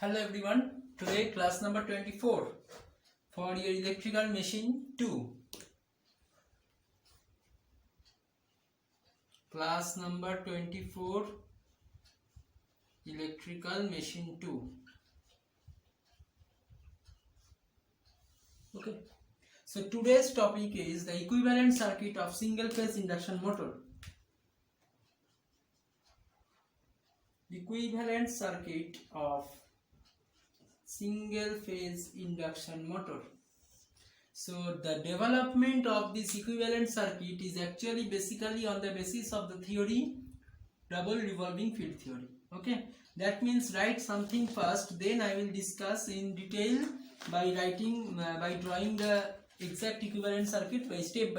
Hello everyone, today class number 24 for your electrical machine 2. Class number 24 electrical machine 2. Okay, so today's topic is the equivalent circuit of single phase induction motor. Equivalent circuit of single phase induction motor. So the development of this equivalent circuit is actually basically on the basis of the theory double revolving field theory. Okay, that means write something first, then I will discuss in detail by drawing the exact equivalent circuit by step.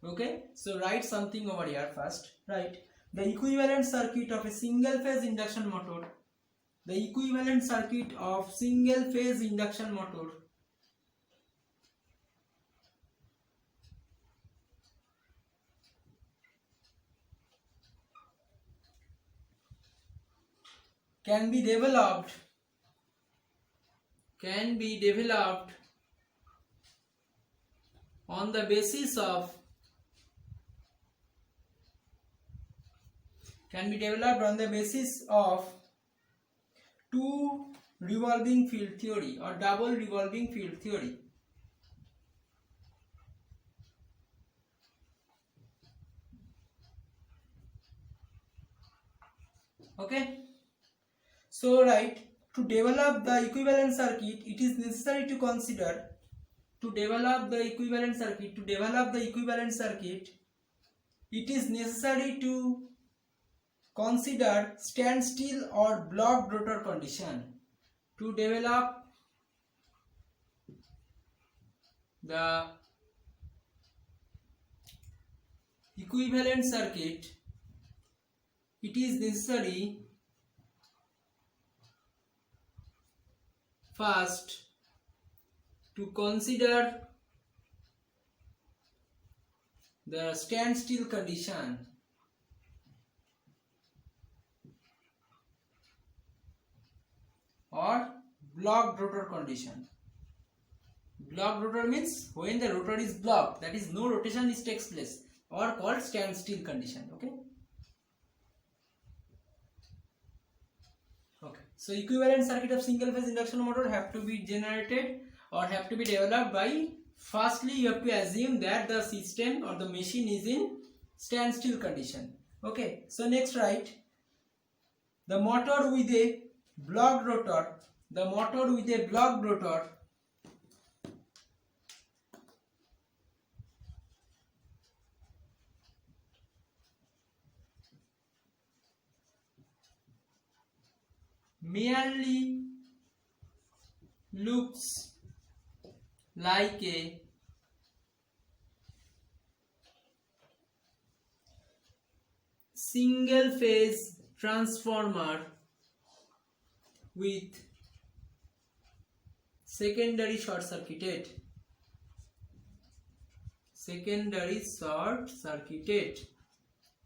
Okay, so write something over here first. Right, the equivalent circuit of a single phase induction motor. The equivalent circuit of single phase induction motor can be developed on the basis of two revolving field theory or double revolving field theory. Okay, so right, to develop the equivalent circuit, it is necessary to consider it is necessary to consider standstill or blocked rotor condition. To develop the equivalent circuit, it is necessary first to consider the standstill condition or blocked rotor condition. Blocked rotor means when the rotor is blocked, that is no rotation takes place, or called standstill condition. Okay, so equivalent circuit of single phase induction motor have to be generated or have to be developed by, firstly you have to assume that the system or the machine is in standstill condition. Okay, so next write the motor with a blocked rotor, merely looks like a single phase transformer with secondary short circuited.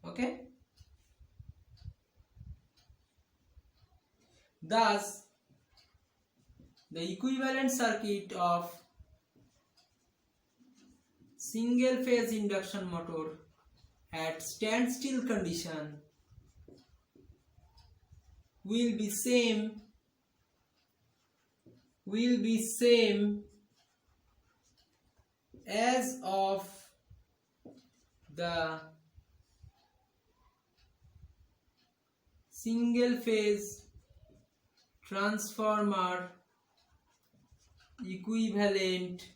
Okay, thus the equivalent circuit of single phase induction motor at standstill condition will be same as of the single phase transformer equivalent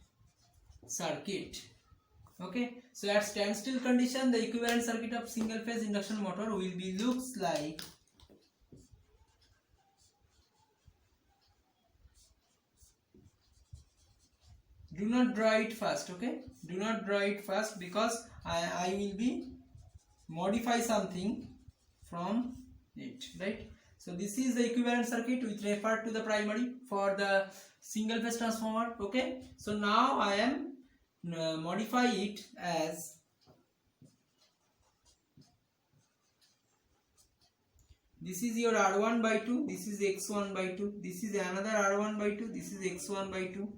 circuit. Okay, so at standstill condition the equivalent circuit of single phase induction motor will be looks like do not draw it first. Okay, do not draw it first because I will be modify something from it. Right, so this is the equivalent circuit which referred to the primary for the single phase transformer. Okay, so now I am modify it as this is your r1 by 2, this is x1 by 2, this is another r1 by 2, this is x1 by 2,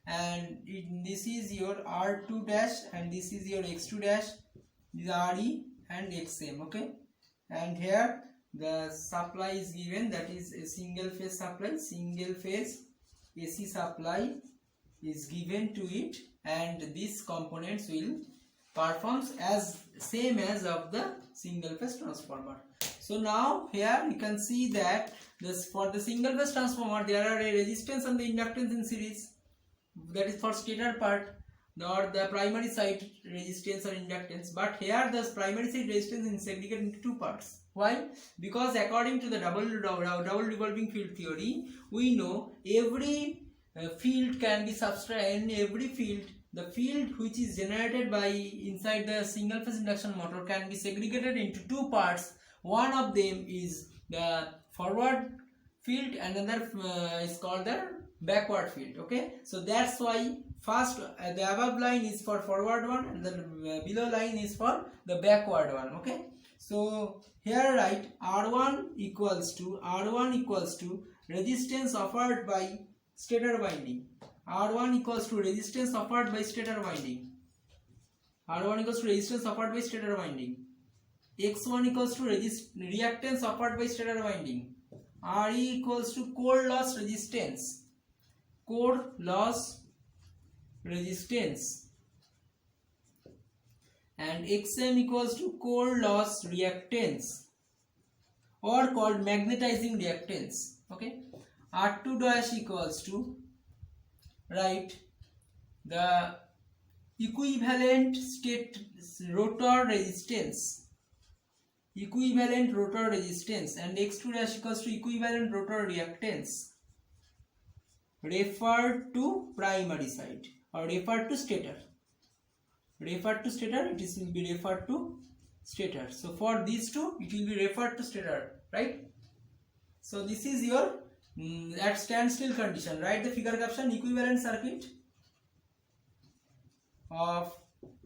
and this is your r2 dash and this is your x2 dash, this is re and xm. Okay, and here the supply is given, that is a single phase supply, single phase AC supply is given to it, and these components will performs as same as of the single phase transformer. So now here you can see that this, for the single phase transformer there are a resistance and the inductance in series, that is for stator part, or the primary side resistance or inductance, but here the primary side resistance is segregated into two parts. Why? Because according to the double revolving field theory, we know every field can be subtracted, in every field the field which is generated by inside the single phase induction motor can be segregated into two parts. One of them is the forward field and another is called the backward field. Okay, so that's why first the above line is for forward one and the below line is for the backward one. Okay, so here write R1 equals to resistance offered by stator winding. R1 equals to resistance offered by stator winding. R1 equals to resistance offered by stator winding. X1 equals to reactance offered by stator winding. Re equals to core loss resistance. Core loss resistance. And Xm equals to core loss reactance, or called magnetizing reactance. Okay, R2 dash equals to, right, the equivalent state rotor resistance, and X2 dash equals to equivalent rotor reactance referred to primary side or referred to stator. It will be referred to stator. So for these two it will be referred to stator, right? So this is your at standstill condition. Write the figure caption: equivalent circuit of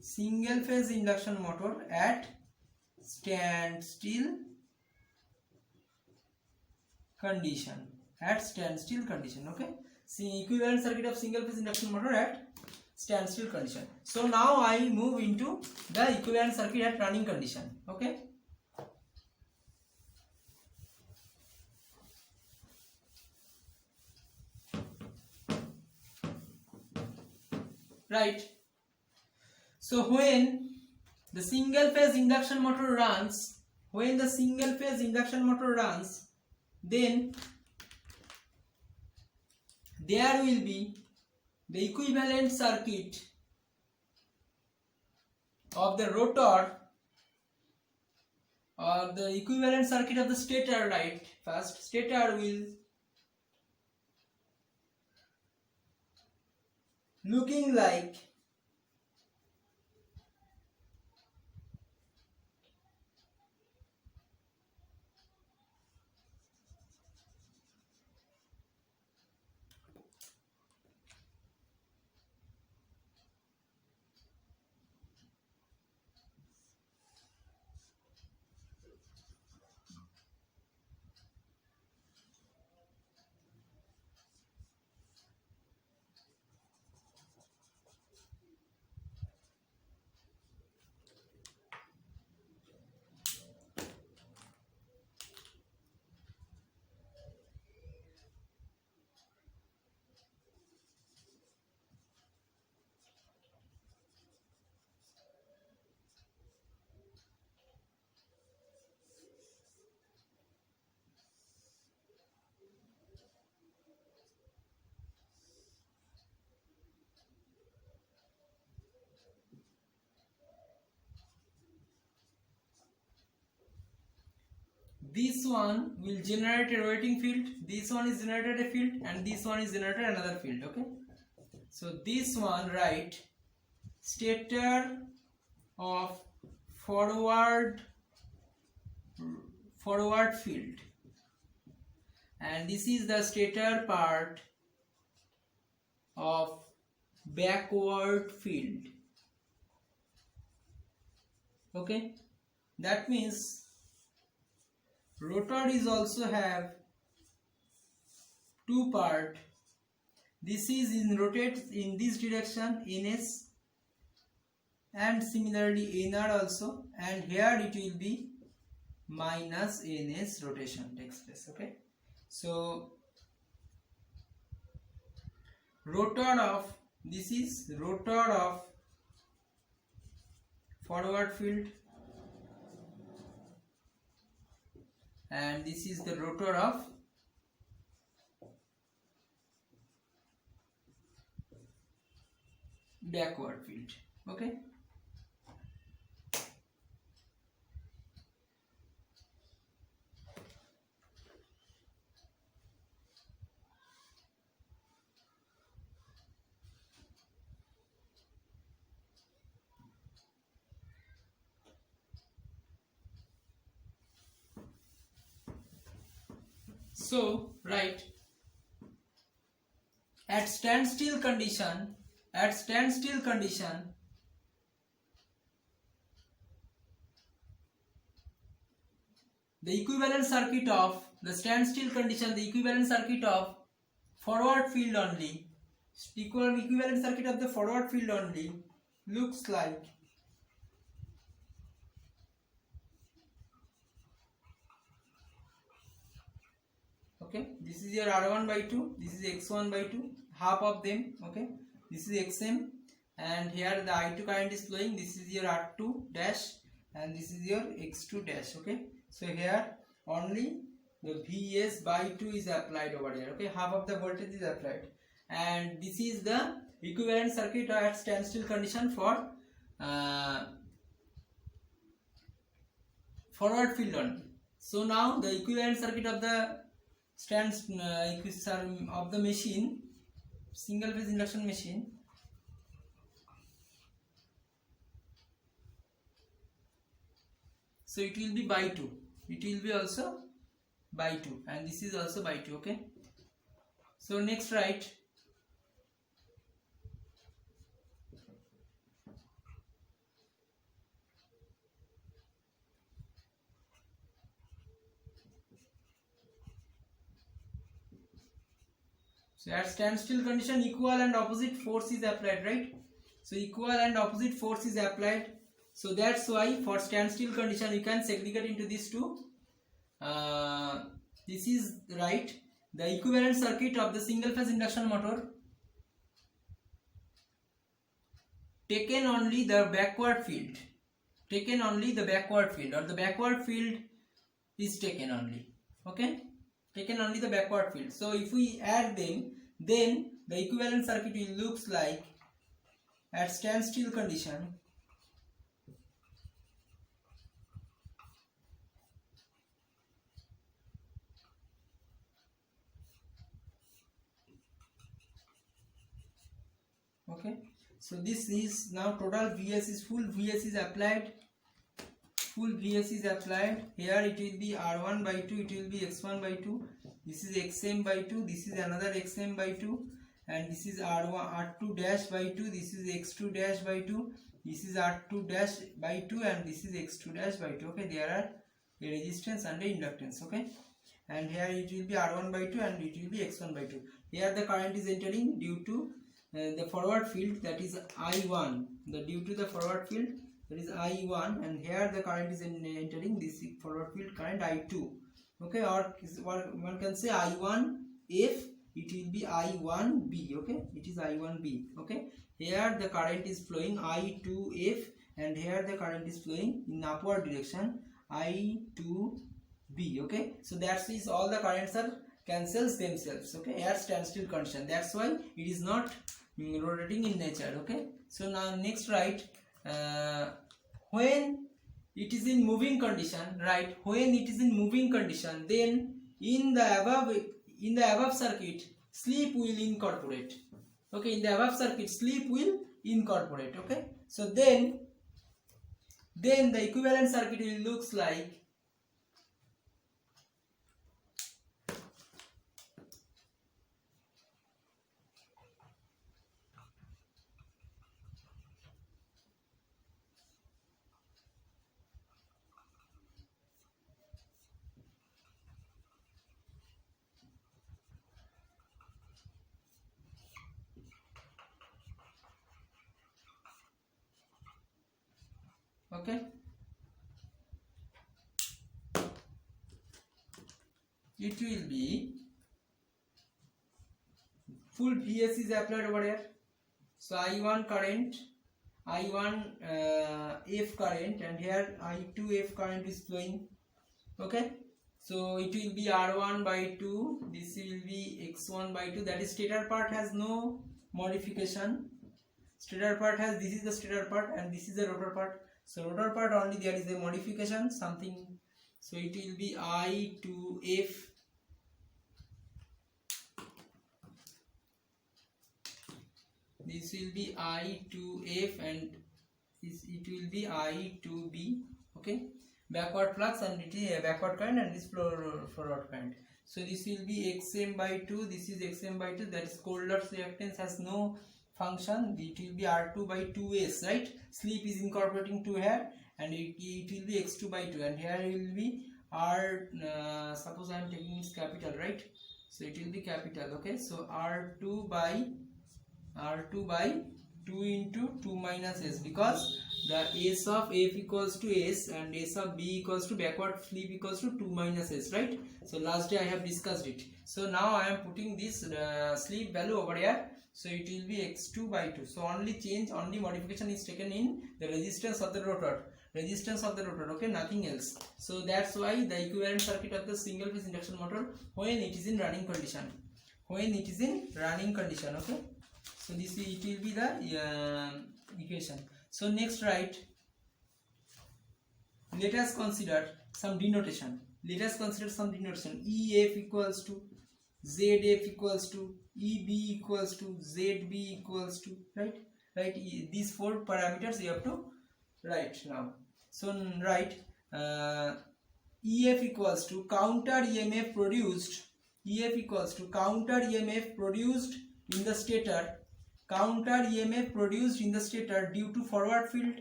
single phase induction motor at standstill condition. Okay, see, equivalent circuit of single phase induction motor at standstill condition. So now I move into the equivalent circuit at running condition. Okay, right. So when the single phase induction motor runs, then there will be the equivalent circuit of the rotor, or the equivalent circuit of the stator, right? First, stator will looking like this one will generate a rotating field, this one is generated a field, and this one is generated another field. Okay, so this one, right, stator of forward field, and this is the stator part of backward field. Okay, that means rotor is also have two part. This is in rotates in this direction ns, and similarly nr also, and here it will be minus ns rotation takes place. Okay, so rotor of, this is rotor of forward field, and this is the rotor of backward field. Okay, so right, at standstill condition, the equivalent circuit of the standstill condition, the equivalent circuit of forward field only, equivalent circuit of the forward field only looks like okay, this is your r1 by 2, this is x1 by 2, half of them. Okay, this is xm, and here the I2 current is flowing, this is your r2 dash, and this is your x2 dash. Okay, so here only the Vs by 2 is applied over here. Okay, half of the voltage is applied, and this is the equivalent circuit at standstill condition for forward field only. So now the equivalent circuit of the of the machine, single phase induction machine, so it will be by 2, it will be also by 2, and this is also by 2. Okay, so next write so at standstill condition equal and opposite force is applied, right? So equal and opposite force is applied, so that's why for standstill condition you can segregate into these two. This is right, the equivalent circuit of the single phase induction motor, taken only the backward field, or the backward field is taken only. Okay, taken only the backward field. So if we add them, then the equivalent circuit will looks like at standstill condition okay, so this is now total Vs is full Vs is applied, here it will be r1 by 2, it will be x1 by 2, this is xm by 2, this is another xm by 2, and this is r2 dash by 2, this is x2 dash by 2, this is r2 dash by 2, and this is x2 dash by 2. Okay, there are a resistance and a inductance. Okay, and here it will be r1 by 2 and it will be x1 by 2. Here the current is entering due to the forward field, that is I1, due to the forward field, that is I1, and here the current is entering this forward field current I2. Okay, or one can say I1 if it will be I1B. Okay, it is I1B. Okay, here the current is flowing I2F, and here the current is flowing in upward direction I2B. Okay, so that is all the currents are cancels themselves. Okay, at standstill condition, that's why it is not rotating in nature. Okay, so now next write when it is in moving condition, right? When it is in moving condition, then in the above circuit slip will incorporate. Okay, in the above circuit slip will incorporate. Okay, so then the equivalent circuit will looks like Okay, it will be full Vs is applied over here. So I1 current, I1 F current, and here I2 F current is flowing. Okay, so it will be R1 by 2, this will be X1 by 2, that is stator part has no modification. Stator part has, this is the stator part and this is the rotor part. So rotor part only there is a modification, something. So it will be I2 F. This will be I2F and it will be I2B. Okay, backward flux and it is a backward current and this forward current. So this will be XM by 2, this is XM by 2, that is Coulter's reactance has no function. It will be R2 by 2S, right? Slip is incorporating 2 here and it will be X2 by 2, and here it will be R, suppose I am taking its capital, right? So it will be capital. Okay, so R2 by 2 into 2 minus S, because the S of F equals to S and S of B equals to backward flip equals to 2 minus S, right? So last day I have discussed it. So now I am putting this slip value over here. So it will be X2 by 2. So only modification is taken in the resistance of the rotor. Okay, nothing else. So that's why the equivalent circuit of the single phase induction motor when it is in running condition. Okay. So this it will be the equation. So next, right, let us consider some denotation. EF equals to ZF equals to EB equals to ZB equals to, right? These 4 parameters you have to write now. So write EF equals to counter EMF produced. EF equals to counter EMF produced in the stator. Counter EMF produced in the stator due to forward field,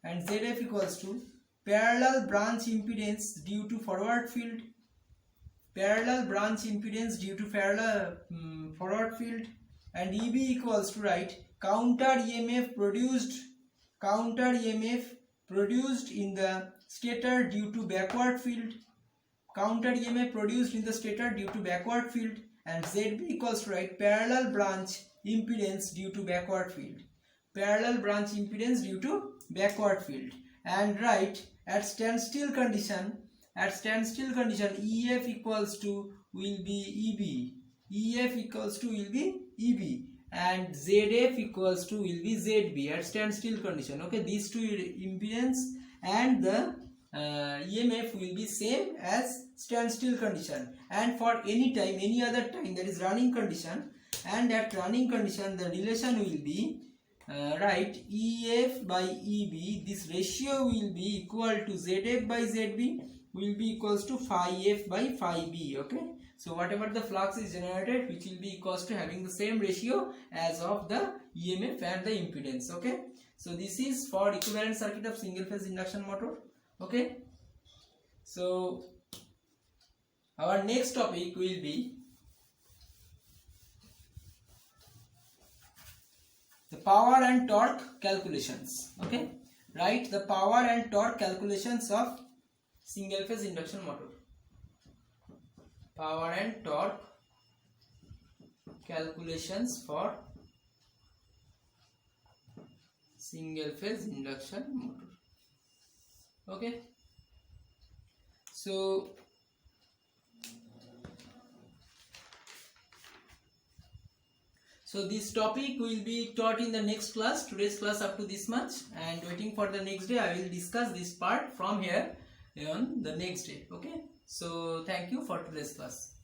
and ZF equals to parallel branch impedance due to forward field. Forward field, and EB equals to, right, counter EMF produced in the stator due to backward field. And ZB equals to, right, parallel branch impedance due to backward field. And right, at standstill condition EF equals to will be EB and ZF equals to will be ZB at standstill condition. Okay, these two impedance and the EMF will be same as standstill condition, and for any other time, that is running condition, and at running condition the relation will be right, EF by EB, this ratio will be equal to ZF by ZB will be equals to phi F by phi B. Okay, so whatever the flux is generated, which will be equals to having the same ratio as of the EMF and the impedance. Okay, so this is for equivalent circuit of single phase induction motor. Okay, so our next topic will be the power and torque calculations. Okay, write the power and torque calculations of single phase induction motor. Power and torque calculations for single phase induction motor. Okay, so this topic will be taught in the next class. Today's class up to this much, and waiting for the next day I will discuss this part from here on the next day. Okay, so thank you for today's class.